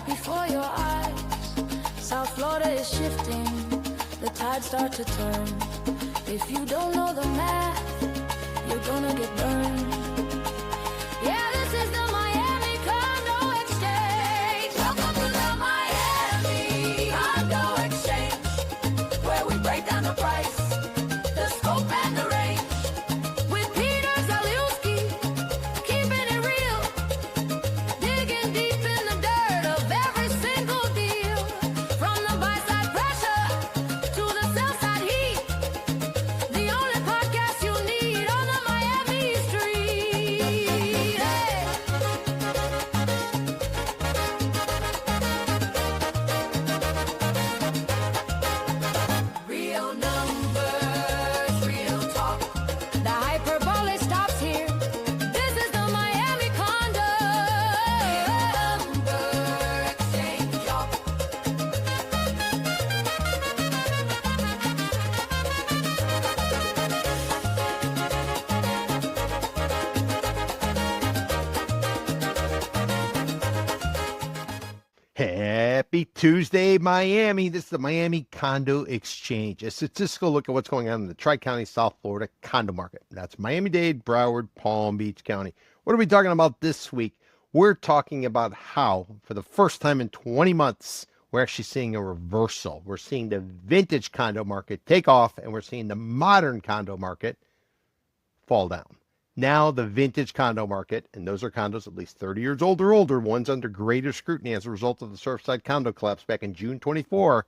right before your eyes. South Florida is shifting, the tides start to turn. If you don't know the math, you're gonna get burned. Yeah, this is the Miami Condo Exchange. Welcome to the Miami Condo Exchange, where we break down the price, the scope and the range. With Peter Zaliuski, keeping it real, digging deep in the dirt of every single deal. From the buy-side pressure to the sell-side heat, the only podcast you need on the Miami street. Hey. Real numbers, real talk. The hyperbole stops here. This is the Miami Condo Exchange, y'all. Happy Tuesday, Miami. This is the Miami Condo Exchange. A statistical look at what's going on in the Tri-County, South Florida condo market. That's Miami-Dade, Broward, Palm Beach County. What are we talking about this week? We're talking about how, for the first time in 20 months, we're actually seeing a reversal. We're seeing the vintage condo market take off, and we're seeing the modern condo market fall down. Now the vintage condo market, and those are condos at least 30 years old or older, one's under greater scrutiny as a result of the Surfside condo collapse back in June 24,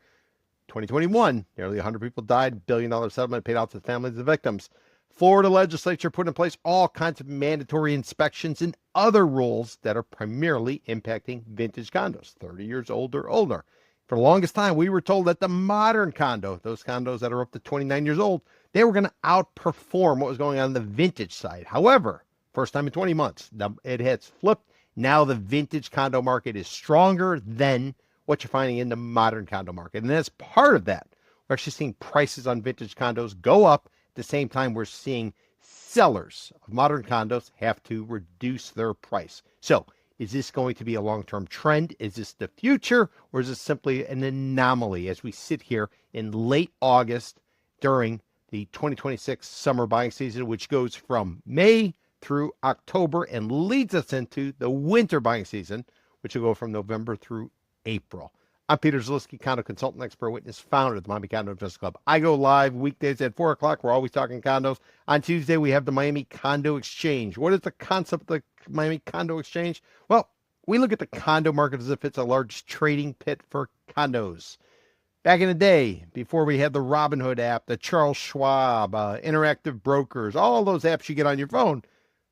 2021. Nearly 100 people died, billion-dollar settlement paid out to the families of the victims. Florida legislature put in place all kinds of mandatory inspections and other rules that are primarily impacting vintage condos, 30 years old or older. For the longest time, we were told that the modern condo, those condos that are up to 29 years old, they were going to outperform what was going on the vintage side. However, first time in 20 months, it has flipped. Now the vintage condo market is stronger than what you're finding in the modern condo market. And as part of that, we're actually seeing prices on vintage condos go up. At the same time, we're seeing sellers of modern condos have to reduce their price. So is this going to be a long-term trend? Is this the future? Or is this simply an anomaly as we sit here in late August during the 2026 summer buying season, which goes from May through October and leads us into the winter buying season, which will go from November through April. I'm Peter Zaliski, condo consultant, expert witness, founder of the Miami Condo Investment Club. I go live weekdays at 4 o'clock. We're always talking condos. On Tuesday, we have the Miami Condo Exchange. What is the concept of the Miami Condo Exchange? Well, we look at the condo market as if it's a large trading pit for condos. Back in the day, before we had the Robinhood app, the Charles Schwab, interactive brokers, all those apps you get on your phone,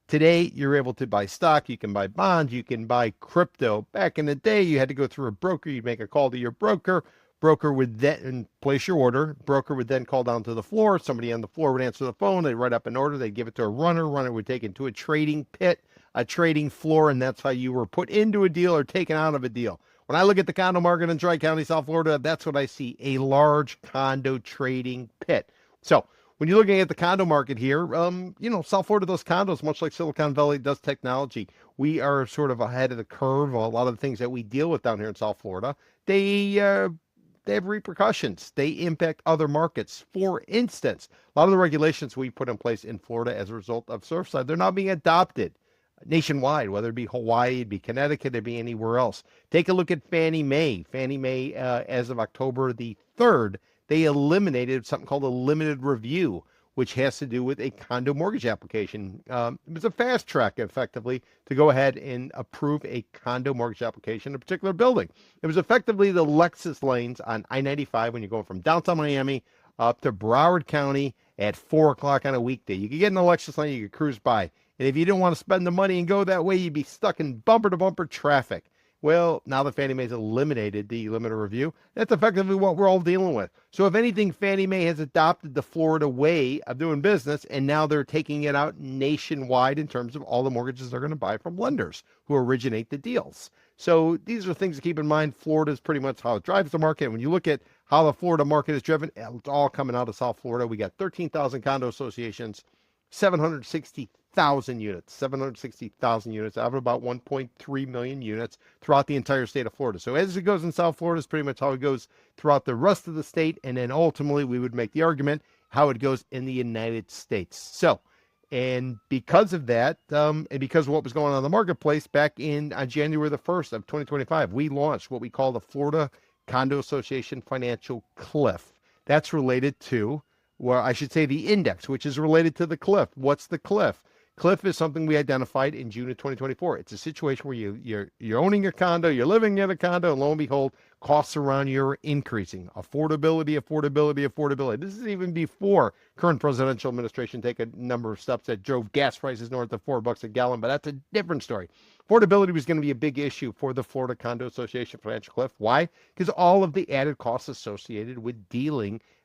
today you're able to buy stock, you can buy bonds, you can buy crypto. Back in the day, you had to go through a broker. You'd make a call to your broker. Broker would then place your order. Broker would then call down to the floor. Somebody on the floor would answer the phone. They'd write up an order. They'd give it to a runner. Runner would take it to a trading pit, a trading floor, and that's how you were put into a deal or taken out of a deal. When I look at the condo market in Tri-County, South Florida, that's what I see, a large condo trading pit. So when you're looking at the condo market here, South Florida does condos, much like Silicon Valley does technology. We are sort of ahead of the curve. A lot of the things that we deal with down here in South Florida, they have repercussions. They impact other markets. For instance, a lot of the regulations we put in place in Florida as a result of Surfside, they're now being adopted nationwide, whether it be Hawaii, it'd be Connecticut, it'd be anywhere else. Take a look at Fannie Mae. Fannie Mae, as of October the 3rd, they eliminated something called a limited review, which has to do with a condo mortgage application. It was a fast track, effectively, to go ahead and approve a condo mortgage application in a particular building. It was effectively the Lexus lanes on I-95 when you're going from downtown Miami up to Broward County at 4 o'clock on a weekday. You could get in the Lexus lane, you could cruise by. And if you didn't want to spend the money and go that way, you'd be stuck in bumper-to-bumper traffic. Well, now that Fannie Mae's eliminated the limited review, that's effectively what we're all dealing with. So if anything, Fannie Mae has adopted the Florida way of doing business, and now they're taking it out nationwide in terms of all the mortgages they're going to buy from lenders who originate the deals. So these are things to keep in mind. Florida is pretty much how it drives the market. When you look at how the Florida market is driven, it's all coming out of South Florida. We got 13,000 condo associations, 760 760,000 units, 760,000 units out of about 1.3 million units throughout the entire state of Florida. So as it goes in South Florida is pretty much how it goes throughout the rest of the state. And then ultimately we would make the argument how it goes in the United States. So, and because of that, and because of what was going on in the marketplace back in January the 1st of 2025, we launched what we call the Florida Condo Association Financial Cliff. That's related to, well, I should say the index, which is related to the cliff. What's the cliff? Cliff is something we identified in June of 2024. It's a situation where you're owning a condo, you're living in a condo, and lo and behold, costs around you are increasing. Affordability. This is even before current presidential administration take a number of steps that drove gas prices north of $4 a gallon, but that's a different story. Affordability was going to be a big issue for the Florida Condo Association Financial Cliff. Why? Because all of the added costs associated with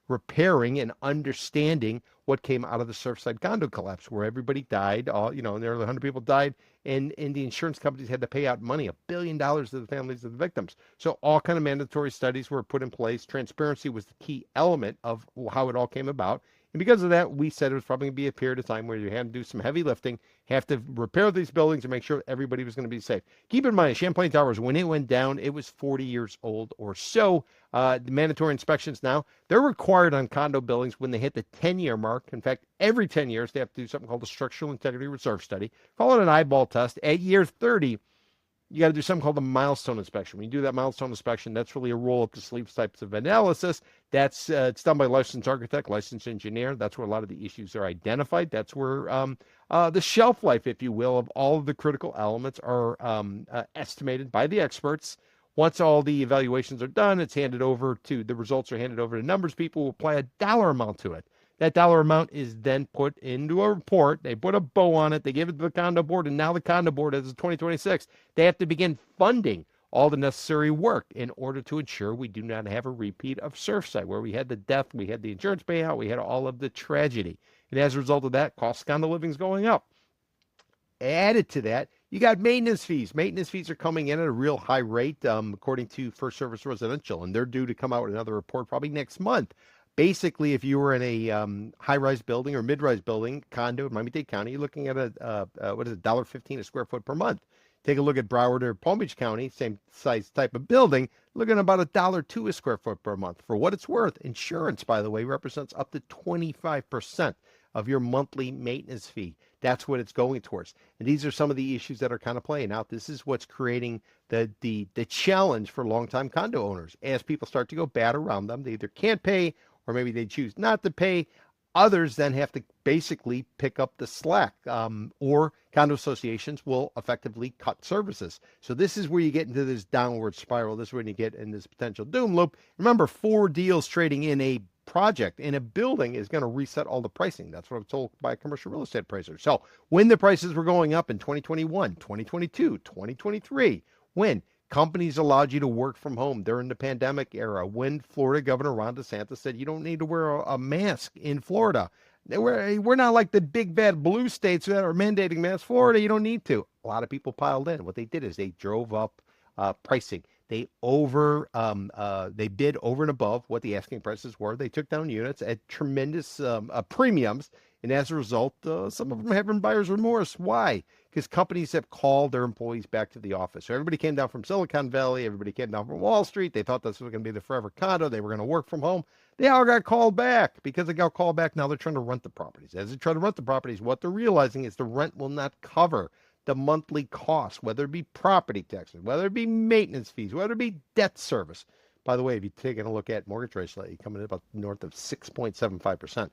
repairing and understanding what came out of the Surfside condo collapse, where everybody died, nearly 100 people died, and the insurance companies had to pay out money, $1 billion to the families of the victims. So all kind of mandatory studies were put in place. Transparency was the key element of how it all came about. And because of that, we said it was probably going to be a period of time where you had to do some heavy lifting, have to repair these buildings and make sure everybody was going to be safe. Keep in mind, Champlain Towers, when it went down, it was 40 years old or so. The mandatory inspections now, they're required on condo buildings when they hit the 10-year mark. In fact, every 10 years, they have to do something called a structural integrity reserve study. Call it an eyeball test. At year 30, you got to do something called a milestone inspection. When you do that milestone inspection, that's really a roll up the sleeves types of analysis. That's it's done by a licensed architect, licensed engineer. That's where a lot of the issues are identified. That's where the shelf life, if you will, of all of the critical elements are estimated by the experts. Once all the evaluations are done, the results are handed over to numbers people who apply a dollar amount to it. That dollar amount is then put into a report. They put a bow on it. They give it to the condo board. And now the condo board, as of 2026, they have to begin funding all the necessary work in order to ensure we do not have a repeat of Surfside, where we had the death, we had the insurance payout, we had all of the tragedy. And as a result of that, cost of condo living is going up. Added to that, you got maintenance fees. Maintenance fees are coming in at a real high rate, according to First Service Residential, and they're due to come out with another report probably next month. Basically, if you were in a high-rise building or mid-rise building, condo in Miami-Dade County, you're looking at $1.15 a square foot per month. Take a look at Broward or Palm Beach County, same size type of building, looking at about $1.02 a square foot per month. For what it's worth, insurance, by the way, represents up to 25% of your monthly maintenance fee. That's what it's going towards. And these are some of the issues that are kind of playing out. This is what's creating the challenge for longtime condo owners. As people start to go bad around them, they either can't pay or maybe they choose not to pay. Others then have to basically pick up the slack, or condo associations will effectively cut services. So this is where you get into this downward spiral. This is when you get in this potential doom loop. Remember, 4 deals trading in a project in a building is going to reset all the pricing. That's what I'm told by a commercial real estate appraiser. So when the prices were going up in 2021, 2022, 2023, when companies allowed you to work from home during the pandemic era, when Florida Governor Ron DeSantis said you don't need to wear a mask in Florida. We're not like the big bad blue states that are mandating masks. Florida, you don't need to. A lot of people piled in. What they did is they drove up pricing. They bid over and above what the asking prices were. They took down units at tremendous premiums. And as a result, some of them having buyer's remorse. Why? Because companies have called their employees back to the office. So everybody came down from Silicon Valley. Everybody came down from Wall Street. They thought this was going to be the forever condo. They were going to work from home. They all got called back. Because they got called back, now they're trying to rent the properties. As they try to rent the properties, what they're realizing is the rent will not cover the monthly costs, whether it be property taxes, whether it be maintenance fees, whether it be debt service. By the way, if you're taking a look at mortgage rates lately, coming in about north of 6.75%.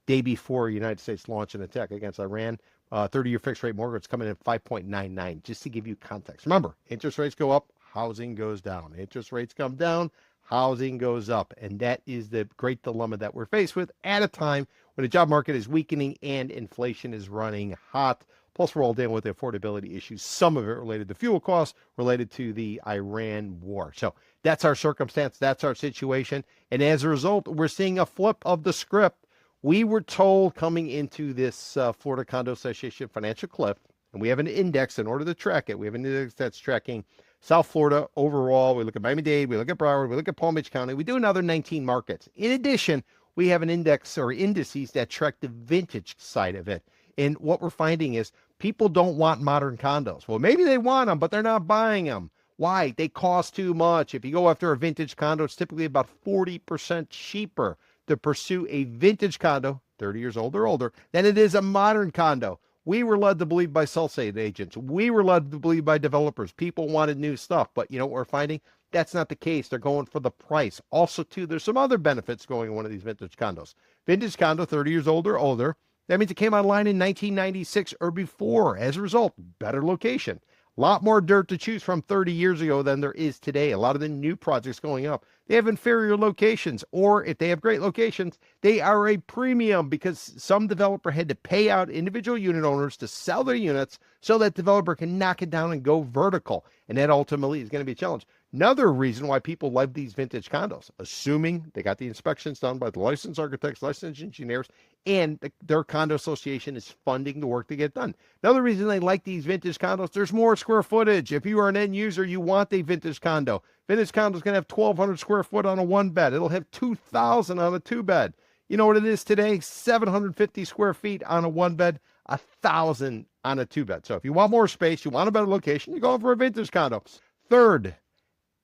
Day before the United States launched an attack against Iran, 30-year fixed rate mortgage coming in at 5.99, just to give you context. Remember, interest rates go up, housing goes down. Interest rates come down, housing goes up. And that is the great dilemma that we're faced with at a time when the job market is weakening and inflation is running hot. Plus, we're all dealing with the affordability issues, some of it related to fuel costs, related to the Iran war. So that's our circumstance. That's our situation. And as a result, we're seeing a flip of the script. We were told coming into this Florida Condo Association financial cliff, and we have an index in order to track it. We have an index that's tracking South Florida overall. We look at Miami-Dade, we look at Broward, we look at Palm Beach County. We do another 19 markets. In addition, we have an index or indices that track the vintage side of it. And what we're finding is people don't want modern condos. Well, maybe they want them, but they're not buying them. Why? They cost too much. If you go after a vintage condo, it's typically about 40% cheaper to pursue a vintage condo, 30 years old or older, than it is a modern condo. We were led to believe by sell side agents. We were led to believe by developers. People wanted new stuff. But you know what we're finding? That's not the case. They're going for the price. Also, too, there's some other benefits going in one of these vintage condos. Vintage condo, 30 years old or older. That means it came online in 1996 or before. As a result, better location. A lot more dirt to choose from 30 years ago than there is today. A lot of the new projects going up, they have inferior locations, or if they have great locations, they are a premium because some developer had to pay out individual unit owners to sell their units so that developer can knock it down and go vertical. And that ultimately is going to be a challenge. Another reason why people love these vintage condos, assuming they got the inspections done by the licensed architects, licensed engineers, and their condo association is funding the work to get done. Another reason they like these vintage condos, there's more square footage. If you are an end user, you want a vintage condo. Vintage condo is going to have 1,200 square foot on a one bed. It'll have 2,000 on a two bed. You know what it is today? 750 square feet on a one bed, 1,000 on a two bed. So if you want more space, you want a better location, you're going for a vintage condo. Third,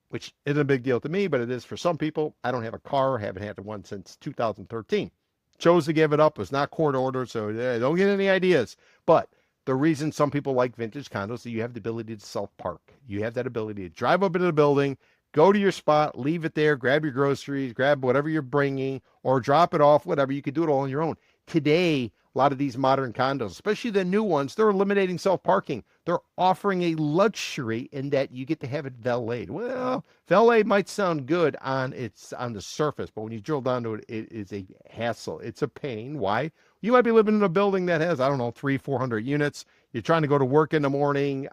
which isn't a big deal to me, but it is for some people. I don't have a car, haven't had one since 2013. Chose to give it up, was not court ordered, so don't get any ideas. But the reason some people like vintage condos is you have the ability to self-park. You have that ability to drive up into the building, go to your spot, leave it there, grab your groceries, grab whatever you're bringing, or drop it off, whatever. You can do it all on your own. Today, a lot of these modern condos, especially the new ones, they're eliminating self-parking. They're offering a luxury in that you get to have it valeted. Well, valet might sound good on the surface, but when you drill down to it, it is a hassle. It's a pain. Why? You might be living in a building that has, 300-400 units. You're trying to go to work in the morning,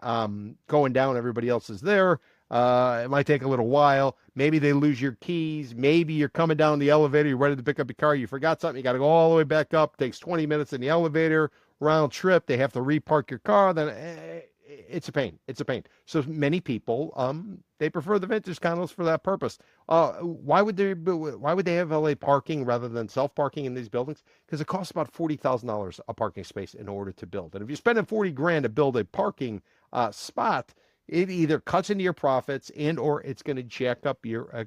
going down, everybody else is there. It might take a little while. Maybe they lose your keys. Maybe you're coming down the elevator. You're ready to pick up your car. You forgot something. You got to go all the way back up. It takes 20 minutes in the elevator. Round trip. They have to repark your car. Then it's a pain. It's a pain. So many people, they prefer the vintage condos for that purpose. Why would they have LA parking rather than self-parking in these buildings? Because it costs about $40,000 a parking space in order to build. And if you're spending $40,000 to build a parking spot, it either cuts into your profits and or it's going to jack up your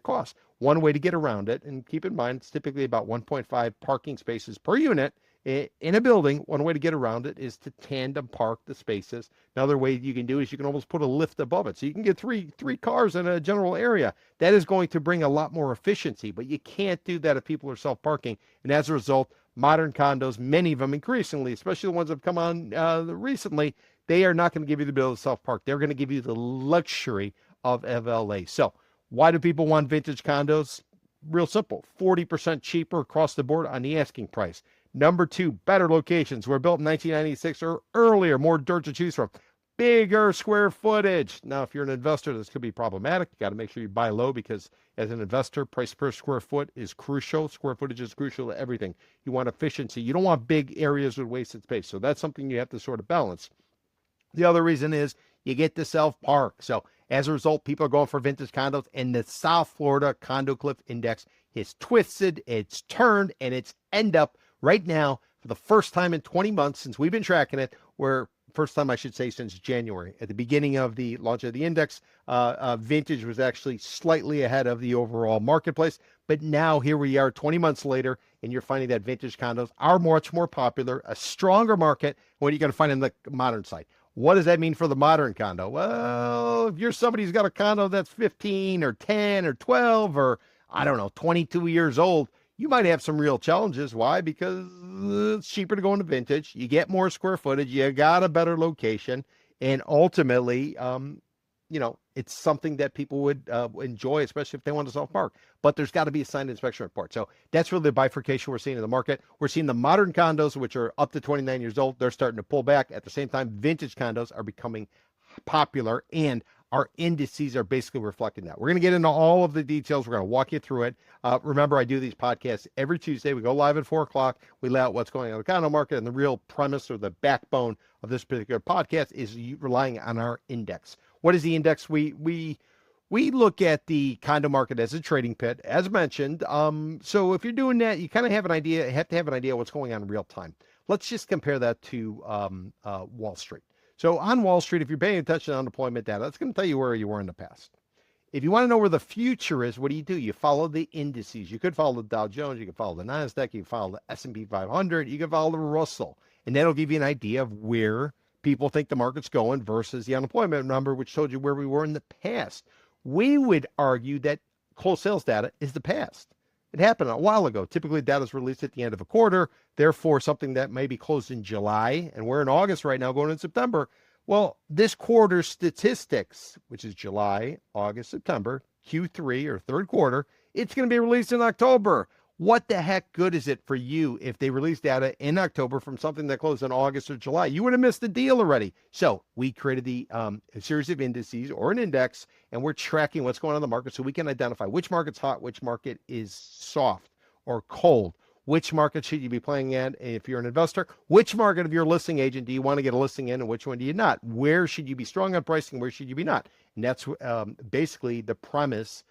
costs. One way to get around it, and keep in mind, it's typically about 1.5 parking spaces per unit in a building. One way to get around it is to tandem park the spaces. Another way you can do is you can almost put a lift above it. So you can get three cars in a general area. That is going to bring a lot more efficiency, but you can't do that if people are self-parking. And as a result, modern condos, many of them increasingly, especially the ones that have come on recently, they are not going to give you the ability to self-park. They're going to give you the luxury of FLA. So why do people want vintage condos? Real simple. 40% cheaper across the board on the asking price. Number two, better locations. Were built in 1996 or earlier. More dirt to choose from. Bigger square footage. Now, if you're an investor, this could be problematic. You got to make sure you buy low because as an investor, price per square foot is crucial. Square footage is crucial to everything. You want efficiency. You don't want big areas with wasted space. So that's something you have to sort of balance. The other reason is you get to self-park. So as a result, people are going for vintage condos, and the South Florida Condo Cliff Index is twisted, it's turned, and it's end up right now for the first time in 20 months since we've been tracking it, first time I should say since January. At the beginning of the launch of the index, vintage was actually slightly ahead of the overall marketplace. But now here we are 20 months later, and you're finding that vintage condos are much more popular, a stronger market. What are you going to find in the modern side? What does that mean for the modern condo? Well, if you're somebody who's got a condo that's 15 or 10 or 12 or, 22 years old, you might have some real challenges. Why? Because it's cheaper to go into vintage. You get more square footage. You got a better location. And ultimately, it's something that people would enjoy, especially if they want to self-park. But there's got to be a signed inspection report. So that's really the bifurcation we're seeing in the market. We're seeing the modern condos, which are up to 29 years old, they're starting to pull back. At the same time, vintage condos are becoming popular, and our indices are basically reflecting that. We're going to get into all of the details. We're going to walk you through it. Remember, I do these podcasts every Tuesday. We go live at 4 o'clock. We lay out what's going on in the condo market, and the real premise or the backbone of this particular podcast is relying on our index. What is the index? We look at the condo market as a trading pit, as mentioned. So if you're doing that, you kind of have an idea, have to have an idea what's going on in real time. Let's just compare that to Wall Street. So on Wall Street, if you're paying attention to unemployment data, that's going to tell you where you were in the past. If you want to know where the future is, what do? You follow the indices. You could follow the Dow Jones, you could follow the Nasdaq, you can follow the S&P 500, you can follow the Russell, and that'll give you an idea of where people think the market's going versus the unemployment number, which told you where we were in the past. We would argue that closed sales data is the past. It happened a while ago. Typically, data is released at the end of a quarter. Therefore, something that may be closed in July, and we're in August right now, going in September. Well, this quarter's statistics, which is July, August, September, Q3 or third quarter, it's going to be released in October. What the heck good is it for you if they release data in October from something that closed in August or July? You would have missed the deal already. So we created a series of indices or an index, and we're tracking what's going on in the market so we can identify which market's hot, which market is soft or cold. Which market should you be playing at if you're an investor? Which market, if you're a listing agent, do you want to get a listing in, and which one do you not? Where should you be strong on pricing? Where should you be not? And that's basically the premise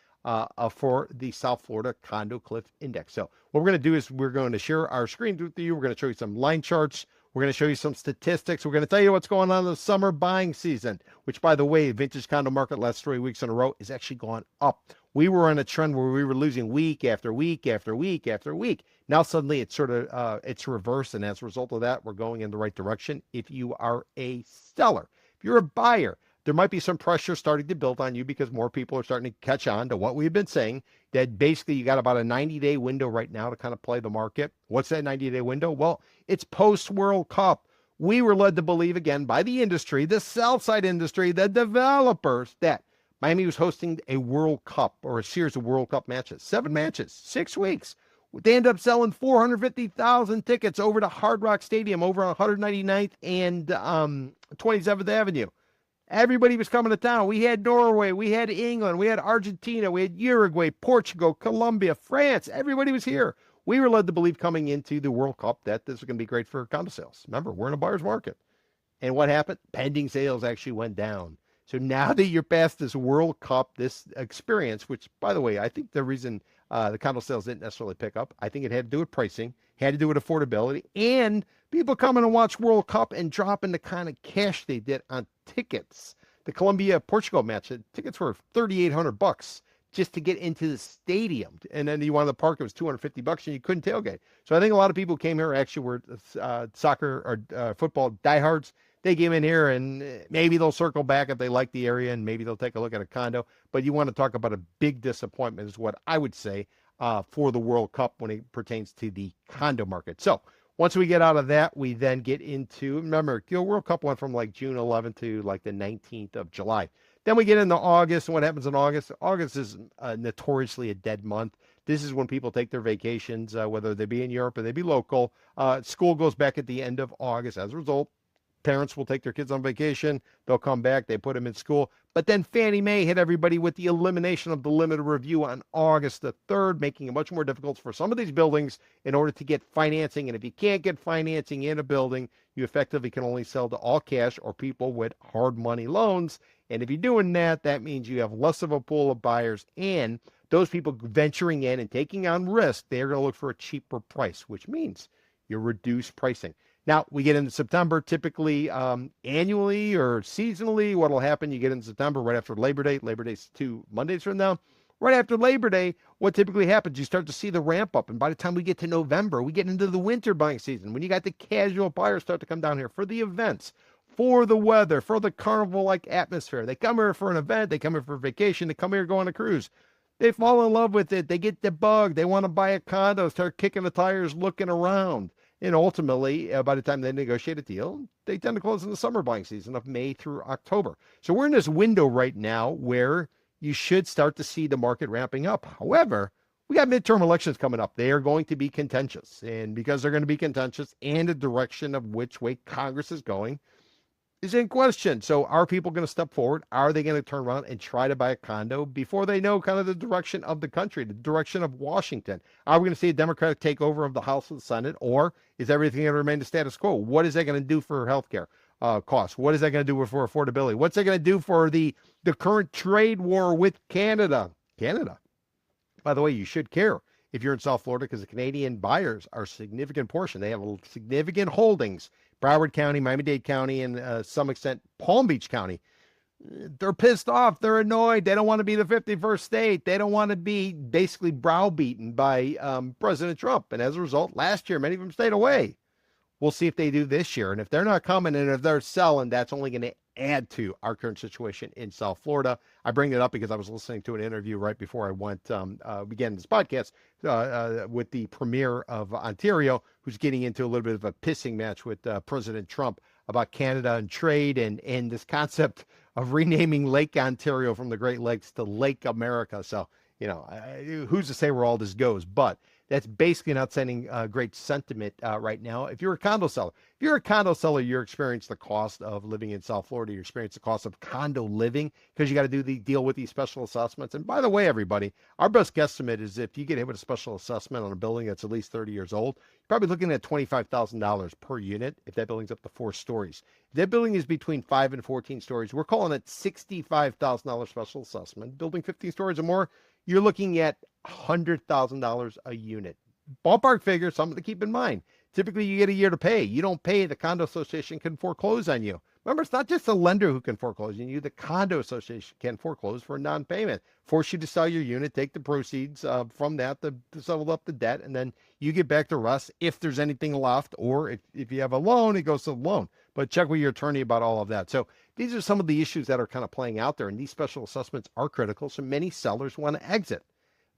for the South Florida Condo Cliff Index. So what we're going to do is we're going to share our screen with you. We're going to show you some line charts. We're going to show you some statistics. We're going to tell you what's going on in the summer buying season, which, by the way, vintage condo market last 3 weeks in a row is actually gone up. We were on a trend where we were losing week after week after week after week. Now suddenly it's sort of it's reversed, and as a result of that, we're going in the right direction. If you are a seller, if you're a buyer, there might be some pressure starting to build on you because more people are starting to catch on to what we've been saying, that basically you got about a 90-day window right now to kind of play the market. What's that 90-day window? Well, it's post-World Cup. We were led to believe, again, by the industry, the sell-side industry, the developers, that Miami was hosting a World Cup or a series of World Cup matches, 7 matches, 6 weeks. They end up selling 450,000 tickets over to Hard Rock Stadium over on 199th and 27th Avenue. Everybody was coming to town. We had Norway, we had England, we had Argentina, we had Uruguay, Portugal, Colombia, France. Everybody was here. We were led to believe coming into the World Cup that this was going to be great for condo sales. Remember, we're in a buyer's market. And what happened? Pending sales actually went down. So now that you're past this World Cup, this experience, which, by the way, I think the reason the condo sales didn't necessarily pick up, I think it had to do with pricing, had to do with affordability, and people coming to watch World Cup and dropping the kind of cash they did on tickets. The Colombia-Portugal match, the tickets were $3,800 just to get into the stadium. And then you wanted to park, it was $250 and you couldn't tailgate. So I think a lot of people came here actually were soccer or football diehards. They came in here and maybe they'll circle back if they like the area and maybe they'll take a look at a condo. But you want to talk about a big disappointment is what I would say for the World Cup when it pertains to the condo market. So once we get out of that, we then get into, remember, the World Cup went from like June 11th to like the 19th of July. Then we get into August, and what happens in August? August is notoriously a dead month. This is when people take their vacations, whether they be in Europe or they be local. School goes back at the end of August. As a result, parents will take their kids on vacation. They'll come back. They put them in school. But then Fannie Mae hit everybody with the elimination of the limited review on August the 3rd, making it much more difficult for some of these buildings in order to get financing. And if you can't get financing in a building, you effectively can only sell to all cash or people with hard money loans. And if you're doing that, that means you have less of a pool of buyers. And those people venturing in and taking on risk, they're going to look for a cheaper price, which means you reduce pricing. Now, we get into September, typically annually or seasonally. What will happen, you get into September right after Labor Day. Labor Day's 2 Mondays from now. Right after Labor Day, what typically happens, you start to see the ramp up. And by the time we get to November, we get into the winter buying season, when you got the casual buyers start to come down here for the events, for the weather, for the carnival-like atmosphere. They come here for an event. They come here for vacation. They come here to go on a cruise. They fall in love with it. They get the bug. They want to buy a condo, start kicking the tires, looking around. And ultimately, by the time they negotiate a deal, they tend to close in the summer buying season of May through October. So we're in this window right now where you should start to see the market ramping up. However, we got midterm elections coming up. They are going to be contentious. And because they're going to be contentious and the direction of which way Congress is going is in question. So are people going to step forward? Are they going to turn around and try to buy a condo before they know kind of the direction of the country, the direction of Washington? Are we going to see a Democratic takeover of the House and the Senate, or is everything going to remain the status quo? What is that going to do for healthcare costs? What is that going to do for affordability? What's that going to do for the current trade war with Canada? Canada, by the way, you should care if you're in South Florida, because the Canadian buyers are a significant portion. They have significant holdings. Broward County, Miami-Dade County, and some extent Palm Beach County. They're pissed off. They're annoyed. They don't want to be the 51st state. They don't want to be basically browbeaten by President Trump. And as a result, last year, many of them stayed away. We'll see if they do this year. And if they're not coming and if they're selling, that's only going to add to our current situation in South Florida. I bring it up because I was listening to an interview right before I began this podcast with the premier of Ontario, who's getting into a little bit of a pissing match with President Trump about Canada and trade and this concept of renaming Lake Ontario from the Great Lakes to Lake America. So, who's to say where all this goes? But that's basically not sending great sentiment right now. If you're a condo seller, you're experiencing the cost of living in South Florida. You experience the cost of condo living because you got to deal with these special assessments. And by the way, everybody, our best guesstimate is if you get hit with a special assessment on a building that's at least 30 years old, you're probably looking at $25,000 per unit if that building's up to 4 stories. If that building is between 5 and 14 stories, we're calling it $65,000 special assessment. Building 15 stories or more, you're looking at $100,000 a unit. Ballpark figure, something to keep in mind. Typically, you get a year to pay. You don't pay, the condo association can foreclose on you. Remember, it's not just the lender who can foreclose on you. The condo association can foreclose for a non-payment, force you to sell your unit, take the proceeds from that to settle up the debt, and then you get back the rest if there's anything left, or if you have a loan, it goes to the loan. But check with your attorney about all of that. So these are some of the issues that are kind of playing out there, and these special assessments are critical, so many sellers want to exit.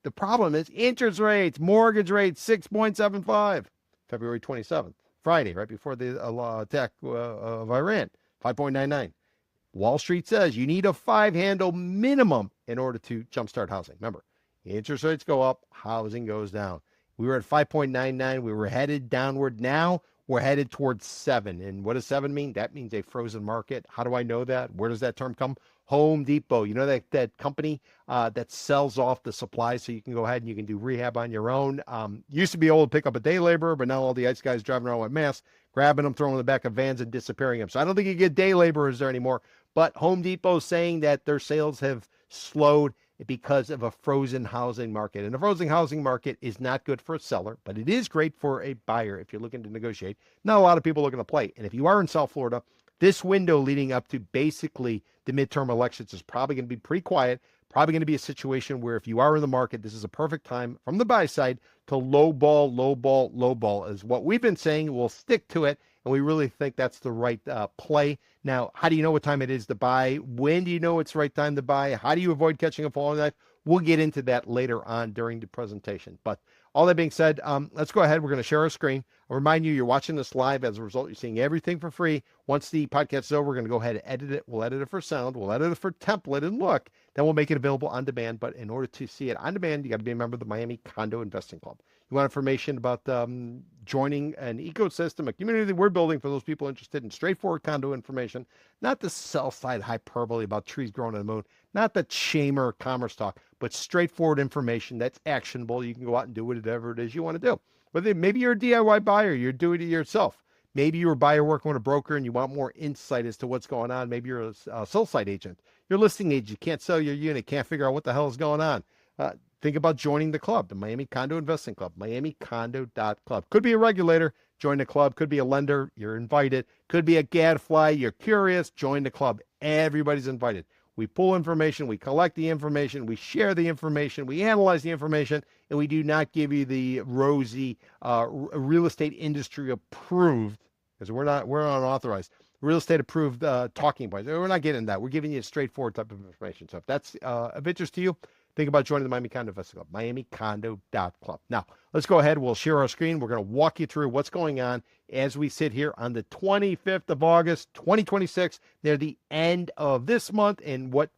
The problem is interest rates, mortgage rates, 6.75, February 27th, Friday, right before the attack of Iran, 5.99. Wall Street says you need a 5 handle minimum in order to jumpstart housing. Remember, interest rates go up, housing goes down. We were at 5.99. We were headed downward. Now we're headed towards 7. And what does 7 mean? That means a frozen market. How do I know that? Where does that term come? Home Depot. You know that company that sells off the supplies so you can go ahead and you can do rehab on your own. Used to be able to pick up a day laborer, but now all the ICE guys driving around with masks, grabbing them, throwing them in the back of vans and disappearing them. So I don't think you get day laborers there anymore. But Home Depot is saying that their sales have slowed because of a frozen housing market. And a frozen housing market is not good for a seller, but it is great for a buyer if you're looking to negotiate. Not a lot of people looking to play. And if you are in South Florida, this window leading up to basically the midterm elections is probably going to be pretty quiet, probably going to be a situation where if you are in the market, this is a perfect time from the buy side to lowball is what we've been saying. We'll stick to it, and we really think that's the right play. Now, how do you know what time it is to buy? When do you know it's the right time to buy? How do you avoid catching a falling knife? We'll get into that later on during the presentation. But all that being said, let's go ahead. We're going to share our screen. I'll remind you, you're watching this live. As a result, you're seeing everything for free. Once the podcast is over, we're going to go ahead and edit it. We'll edit it for sound. We'll edit it for template and look. Then we'll make it available on demand. But in order to see it on demand, you got to be a member of the Miami Condo Investing Club. You want information about joining an ecosystem, a community that we're building for those people interested in straightforward condo information, not the sell-side hyperbole about trees growing on the moon, not the shamer commerce talk, but straightforward information that's actionable. You can go out and do whatever it is you want to do. Whether maybe you're a DIY buyer, you're doing it yourself. Maybe you're a buyer working with a broker and you want more insight as to what's going on. Maybe you're a sell-side agent. You're a listing agent. You can't sell your unit, can't figure out what the hell is going on. Think about joining the club, the Miami Condo Investing Club, miamicondo.club. Could be a regulator, join the club. Could be a lender, you're invited. Could be a gadfly, you're curious, join the club. Everybody's invited. We pull information, we collect the information, we share the information, we analyze the information, and we do not give you the rosy real estate industry approved, because we're unauthorized, real estate approved talking points. We're not getting that. We're giving you a straightforward type of information. So if that's of interest to you, think about joining the Miami Condo Investing Club, miamicondo.club. Now, let's go ahead. We'll share our screen. We're going to walk you through what's going on as we sit here on the 25th of August, 2026, near the end of this month, and what,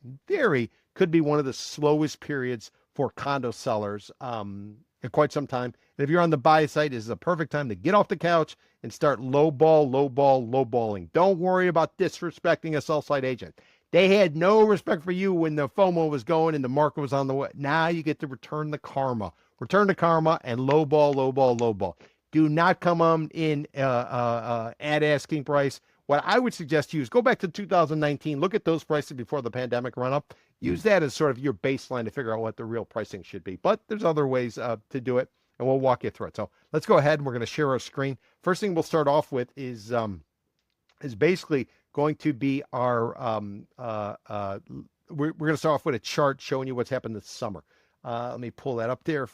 in theory, could be one of the slowest periods for condo sellers in quite some time. And if you're on the buy side, this is a perfect time to get off the couch and start lowballing. Don't worry about disrespecting a sell-side agent. They had no respect for you when the FOMO was going and the market was on the way. Now you get to return the karma. Return the karma and lowball. Do not come on in at asking price what I would suggest to you is go back to 2019, look at those prices before the pandemic run up. Use that as sort of your baseline to figure out what the real pricing should be. But there's other ways to do it, and we'll walk you through it. So let's go ahead and we're going to share our screen. First thing we'll start off with is basically going to be our we're going to start off with a chart showing you what's happened this summer. Let me pull that up there